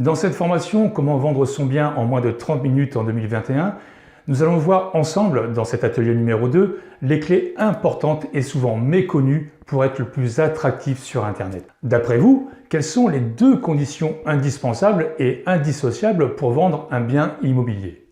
Dans cette formation, comment vendre son bien en moins de 30 minutes en 2021, nous allons voir ensemble, dans cet atelier numéro 2, les clés importantes et souvent méconnues pour être le plus attractif sur Internet. D'après vous, quelles sont les 2 conditions indispensables et indissociables pour vendre un bien immobilier?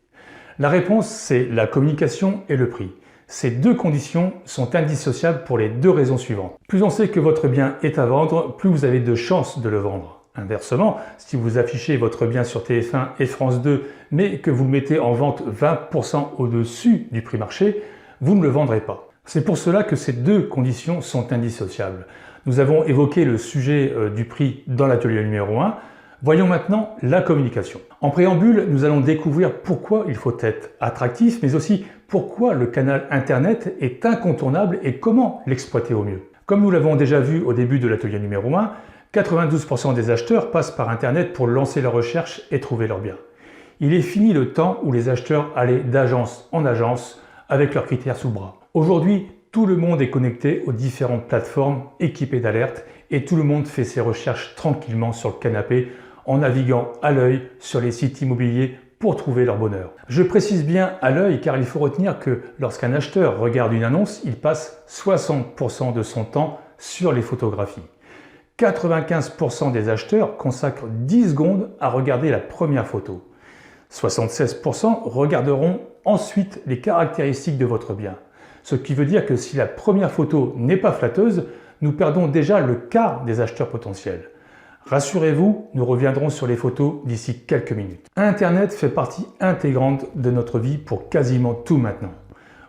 La réponse, c'est la communication et le prix. Ces 2 conditions sont indissociables pour les 2 raisons suivantes. Plus on sait que votre bien est à vendre, plus vous avez de chances de le vendre. Inversement, si vous affichez votre bien sur TF1 et France 2, mais que vous le mettez en vente 20% au-dessus du prix marché, vous ne le vendrez pas. C'est pour cela que ces 2 conditions sont indissociables. Nous avons évoqué le sujet du prix dans l'atelier numéro 1. Voyons maintenant la communication. En préambule, nous allons découvrir pourquoi il faut être attractif, mais aussi pourquoi le canal Internet est incontournable et comment l'exploiter au mieux. Comme nous l'avons déjà vu au début de l'atelier numéro 1, 92% des acheteurs passent par Internet pour lancer leur recherche et trouver leur bien. Il est fini le temps où les acheteurs allaient d'agence en agence avec leurs critères sous le bras. Aujourd'hui, tout le monde est connecté aux différentes plateformes équipées d'alertes et tout le monde fait ses recherches tranquillement sur le canapé en naviguant à l'œil sur les sites immobiliers pour trouver leur bonheur. Je précise bien à l'œil car il faut retenir que lorsqu'un acheteur regarde une annonce, il passe 60% de son temps sur les photographies. 95% des acheteurs consacrent 10 secondes à regarder la première photo. 76% regarderont ensuite les caractéristiques de votre bien. Ce qui veut dire que si la première photo n'est pas flatteuse, nous perdons déjà le quart des acheteurs potentiels. Rassurez-vous, nous reviendrons sur les photos d'ici quelques minutes. Internet fait partie intégrante de notre vie pour quasiment tout maintenant.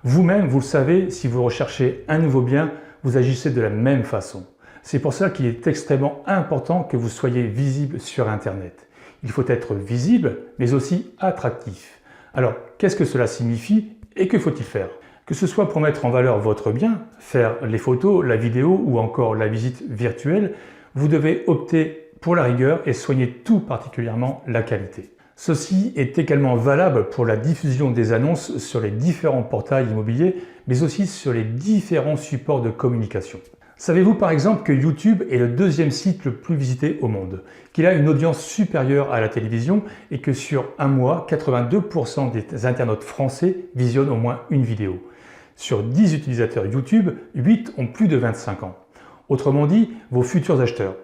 Vous-même, vous le savez, si vous recherchez un nouveau bien, vous agissez de la même façon. C'est pour ça qu'il est extrêmement important que vous soyez visible sur Internet. Il faut être visible, mais aussi attractif. Alors, qu'est-ce que cela signifie et que faut-il faire? Que ce soit pour mettre en valeur votre bien, faire les photos, la vidéo ou encore la visite virtuelle, vous devez opter pour la rigueur et soigner tout particulièrement la qualité. Ceci est également valable pour la diffusion des annonces sur les différents portails immobiliers, mais aussi sur les différents supports de communication. Savez-vous par exemple que YouTube est le 2e site le plus visité au monde, qu'il a une audience supérieure à la télévision et que sur un mois, 82% des internautes français visionnent au moins une vidéo. Sur 10 utilisateurs YouTube, 8 ont plus de 25 ans. Autrement dit, vos futurs acheteurs.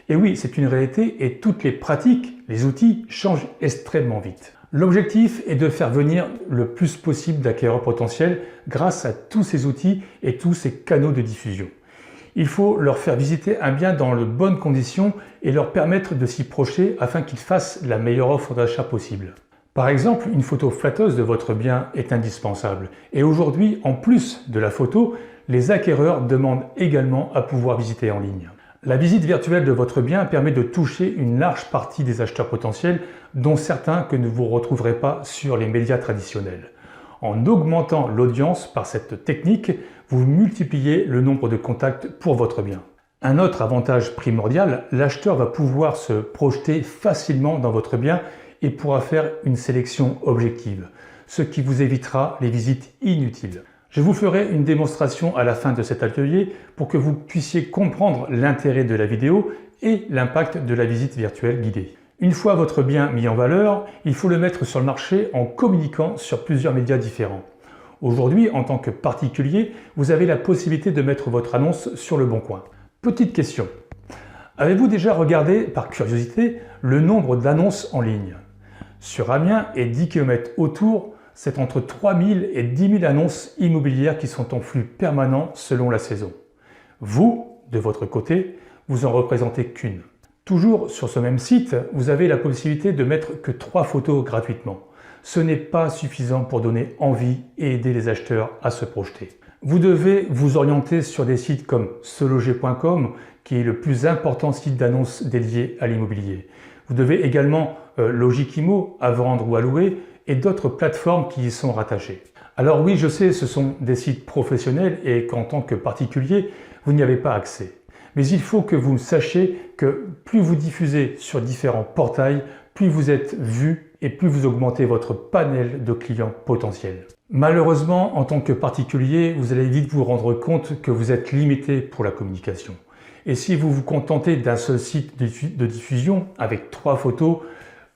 Et oui, c'est une réalité et toutes les pratiques, les outils changent extrêmement vite. L'objectif est de faire venir le plus possible d'acquéreurs potentiels grâce à tous ces outils et tous ces canaux de diffusion. Il faut leur faire visiter un bien dans de bonnes conditions et leur permettre de s'y projeter afin qu'ils fassent la meilleure offre d'achat possible. Par exemple, une photo flatteuse de votre bien est indispensable. Et aujourd'hui, en plus de la photo, les acquéreurs demandent également à pouvoir visiter en ligne. La visite virtuelle de votre bien permet de toucher une large partie des acheteurs potentiels, dont certains que ne vous retrouverez pas sur les médias traditionnels. En augmentant l'audience par cette technique, vous multipliez le nombre de contacts pour votre bien. Un autre avantage primordial, l'acheteur va pouvoir se projeter facilement dans votre bien et pourra faire une sélection objective, ce qui vous évitera les visites inutiles. Je vous ferai une démonstration à la fin de cet atelier pour que vous puissiez comprendre l'intérêt de la vidéo et l'impact de la visite virtuelle guidée. Une fois votre bien mis en valeur, il faut le mettre sur le marché en communiquant sur plusieurs médias différents. Aujourd'hui, en tant que particulier, vous avez la possibilité de mettre votre annonce sur Le Bon Coin. Petite question, avez-vous déjà regardé par curiosité le nombre d'annonces en ligne? Sur Amiens et 10 km autour, c'est entre 3000 et 10 000 annonces immobilières qui sont en flux permanent selon la saison. Vous, de votre côté, vous en représentez qu'une. Toujours sur ce même site, vous avez la possibilité de mettre que 3 photos gratuitement. Ce n'est pas suffisant pour donner envie et aider les acheteurs à se projeter. Vous devez vous orienter sur des sites comme seloger.com, qui est le plus important site d'annonces dédié à l'immobilier. Vous devez également Logikimo, à vendre ou à louer, et d'autres plateformes qui y sont rattachées. Alors oui, je sais, ce sont des sites professionnels et qu'en tant que particulier, vous n'y avez pas accès. Mais il faut que vous sachiez que plus vous diffusez sur différents portails, plus vous êtes vu et plus vous augmentez votre panel de clients potentiels. Malheureusement, en tant que particulier, vous allez vite vous rendre compte que vous êtes limité pour la communication. Et si vous vous contentez d'un seul site de diffusion avec 3 photos,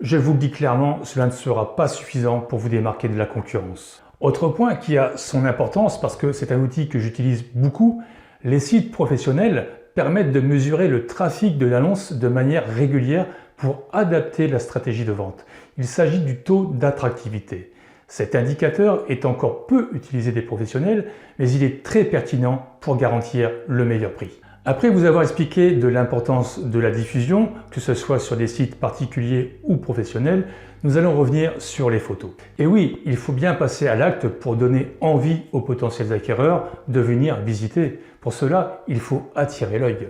Je vous le dis clairement, cela ne sera pas suffisant pour vous démarquer de la concurrence. Autre point qui a son importance parce que c'est un outil que j'utilise beaucoup, les sites professionnels permettent de mesurer le trafic de l'annonce de manière régulière pour adapter la stratégie de vente. Il s'agit du taux d'attractivité. Cet indicateur est encore peu utilisé des professionnels, mais il est très pertinent pour garantir le meilleur prix. Après vous avoir expliqué de l'importance de la diffusion, que ce soit sur des sites particuliers ou professionnels, nous allons revenir sur les photos. Et oui, il faut bien passer à l'acte pour donner envie aux potentiels acquéreurs de venir visiter. Pour cela, il faut attirer l'œil.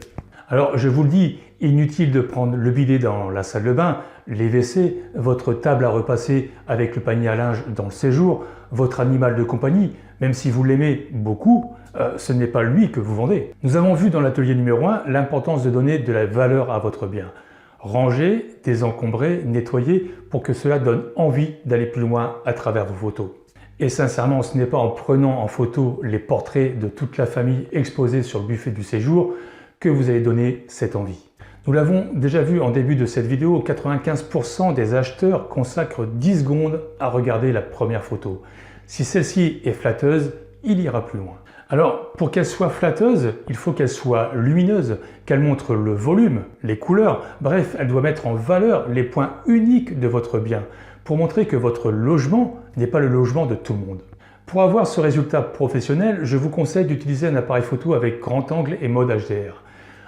Alors je vous le dis, inutile de prendre le bidet dans la salle de bain, les WC, votre table à repasser avec le panier à linge dans le séjour, votre animal de compagnie, même si vous l'aimez beaucoup, ce n'est pas lui que vous vendez. Nous avons vu dans l'atelier numéro 1 l'importance de donner de la valeur à votre bien. Ranger, désencombrer, nettoyer pour que cela donne envie d'aller plus loin à travers vos photos. Et sincèrement, ce n'est pas en prenant en photo les portraits de toute la famille exposés sur le buffet du séjour que vous allez donner cette envie. Nous l'avons déjà vu en début de cette vidéo, 95% des acheteurs consacrent 10 secondes à regarder la première photo. Si celle-ci est flatteuse, il ira plus loin. Alors, pour qu'elle soit flatteuse, il faut qu'elle soit lumineuse, qu'elle montre le volume, les couleurs, bref, elle doit mettre en valeur les points uniques de votre bien, pour montrer que votre logement n'est pas le logement de tout le monde. Pour avoir ce résultat professionnel, je vous conseille d'utiliser un appareil photo avec grand angle et mode HDR.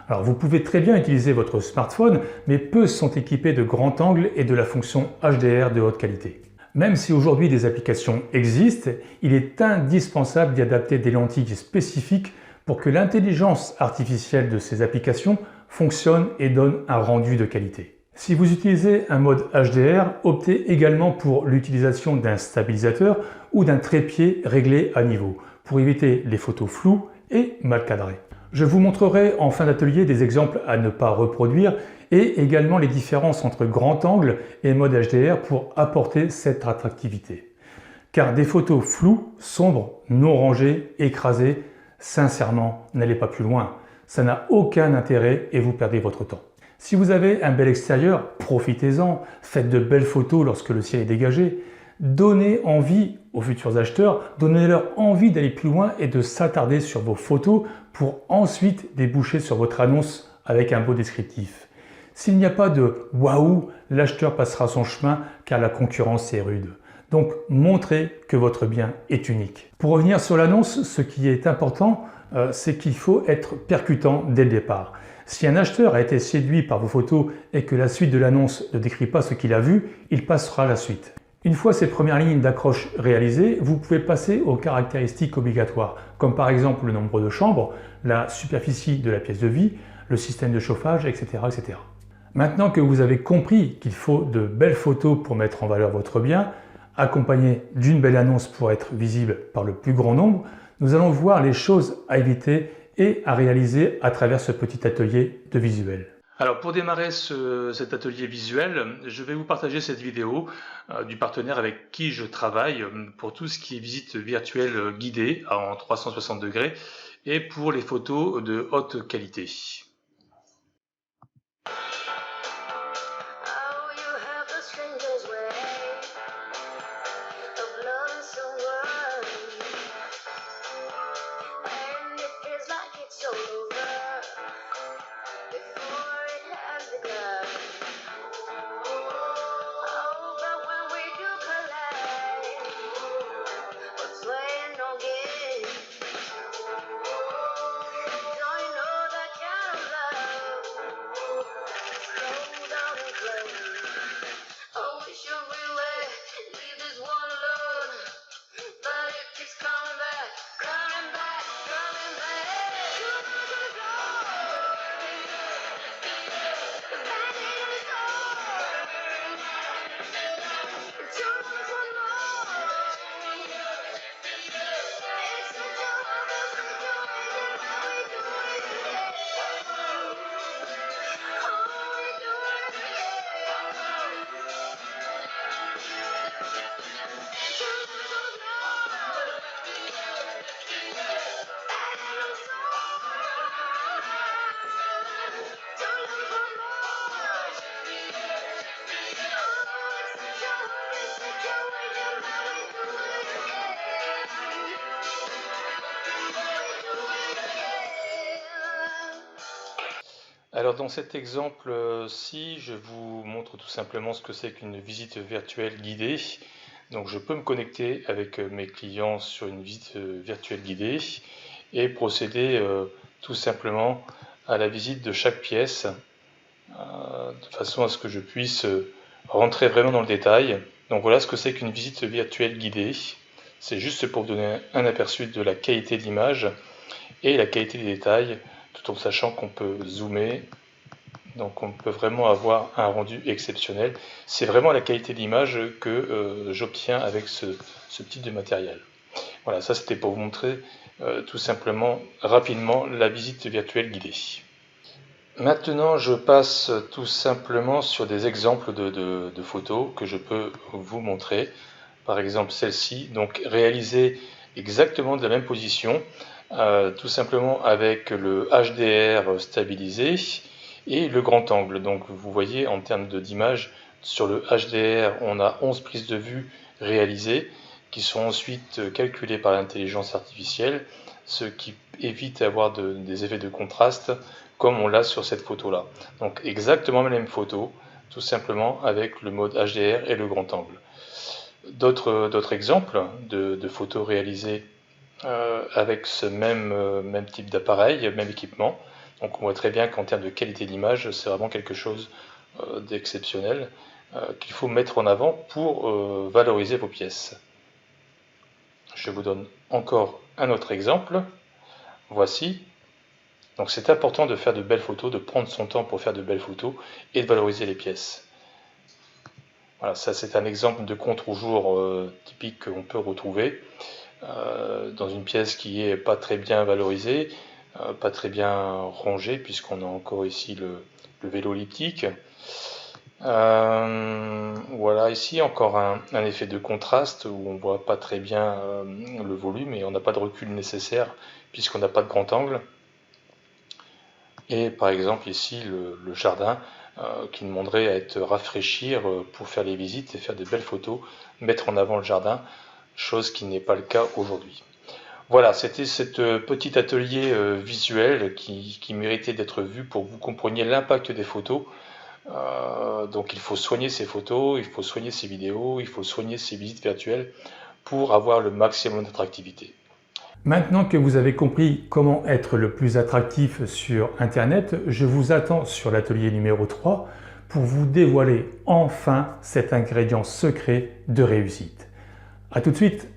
Alors vous pouvez très bien utiliser votre smartphone, mais peu sont équipés de grand angle et de la fonction HDR de haute qualité. Même si aujourd'hui des applications existent, il est indispensable d'y adapter des lentilles spécifiques pour que l'intelligence artificielle de ces applications fonctionne et donne un rendu de qualité. Si vous utilisez un mode HDR, optez également pour l'utilisation d'un stabilisateur ou d'un trépied réglé à niveau pour éviter les photos floues et mal cadrées. Je vous montrerai en fin d'atelier des exemples à ne pas reproduire et également les différences entre grand angle et mode HDR pour apporter cette attractivité. Car des photos floues, sombres, non rangées, écrasées, sincèrement, n'allez pas plus loin. Ça n'a aucun intérêt et vous perdez votre temps. Si vous avez un bel extérieur, profitez-en, faites de belles photos lorsque le ciel est dégagé. Donnez envie aux futurs acheteurs, donnez-leur envie d'aller plus loin et de s'attarder sur vos photos pour ensuite déboucher sur votre annonce avec un beau descriptif. S'il n'y a pas de « waouh », l'acheteur passera son chemin car la concurrence est rude. Donc montrez que votre bien est unique. Pour revenir sur l'annonce, ce qui est important, c'est qu'il faut être percutant dès le départ. Si un acheteur a été séduit par vos photos et que la suite de l'annonce ne décrit pas ce qu'il a vu, il passera à la suite. Une fois ces premières lignes d'accroche réalisées, vous pouvez passer aux caractéristiques obligatoires, comme par exemple le nombre de chambres, la superficie de la pièce de vie, le système de chauffage, etc. etc. Maintenant que vous avez compris qu'il faut de belles photos pour mettre en valeur votre bien, accompagnées d'une belle annonce pour être visible par le plus grand nombre, nous allons voir les choses à éviter et à réaliser à travers ce petit atelier de visuel. Alors pour démarrer cet atelier visuel, je vais vous partager cette vidéo du partenaire avec qui je travaille pour tout ce qui est visite virtuelle guidée en 360 degrés et pour les photos de haute qualité. Alors dans cet exemple-ci, je vous montre tout simplement ce que c'est qu'une visite virtuelle guidée. Donc je peux me connecter avec mes clients sur une visite virtuelle guidée et procéder tout simplement à la visite de chaque pièce de façon à ce que je puisse rentrer vraiment dans le détail. Donc voilà ce que c'est qu'une visite virtuelle guidée. C'est juste pour vous donner un aperçu de la qualité de l'image et la qualité des détails, tout en sachant qu'on peut zoomer. Donc on peut vraiment avoir un rendu exceptionnel. C'est vraiment la qualité d'image que j'obtiens avec ce type de matériel. Voilà, ça c'était pour vous montrer tout simplement rapidement la visite virtuelle guidée. Maintenant je passe tout simplement sur des exemples de photos que je peux vous montrer. Par exemple celle-ci, donc réalisée exactement de la même position, tout simplement avec le HDR stabilisé et le grand angle. Donc vous voyez en termes d'image, sur le HDR on a 11 prises de vue réalisées qui sont ensuite calculées par l'intelligence artificielle, ce qui évite d'avoir des effets de contraste comme on l'a sur cette photo là. Donc exactement la même photo, tout simplement avec le mode HDR et le grand angle. D'autres exemples de photos réalisées avec ce même type d'appareil, même équipement. Donc on voit très bien qu'en termes de qualité d'image, c'est vraiment quelque chose d'exceptionnel qu'il faut mettre en avant pour valoriser vos pièces. Je vous donne encore un autre exemple. Voici. Donc c'est important de faire de belles photos, de prendre son temps pour faire de belles photos et de valoriser les pièces. Voilà, ça c'est un exemple de contre-jour typique qu'on peut retrouver dans une pièce qui est pas très bien valorisée, pas très bien rangée, puisqu'on a encore ici le vélo elliptique. Voilà, ici encore un effet de contraste où on voit pas très bien le volume et on n'a pas de recul nécessaire puisqu'on n'a pas de grand angle. Et par exemple ici le jardin qui demanderait à être rafraîchir pour faire les visites et faire de belles photos, mettre en avant le jardin, chose qui n'est pas le cas aujourd'hui. Voilà, c'était cet petit atelier visuel qui méritait d'être vu pour que vous compreniez l'impact des photos. Donc il faut soigner ces photos, il faut soigner ces vidéos, il faut soigner ces visites virtuelles pour avoir le maximum d'attractivité. Maintenant que vous avez compris comment être le plus attractif sur Internet, je vous attends sur l'atelier numéro 3 pour vous dévoiler enfin cet ingrédient secret de réussite. À tout de suite!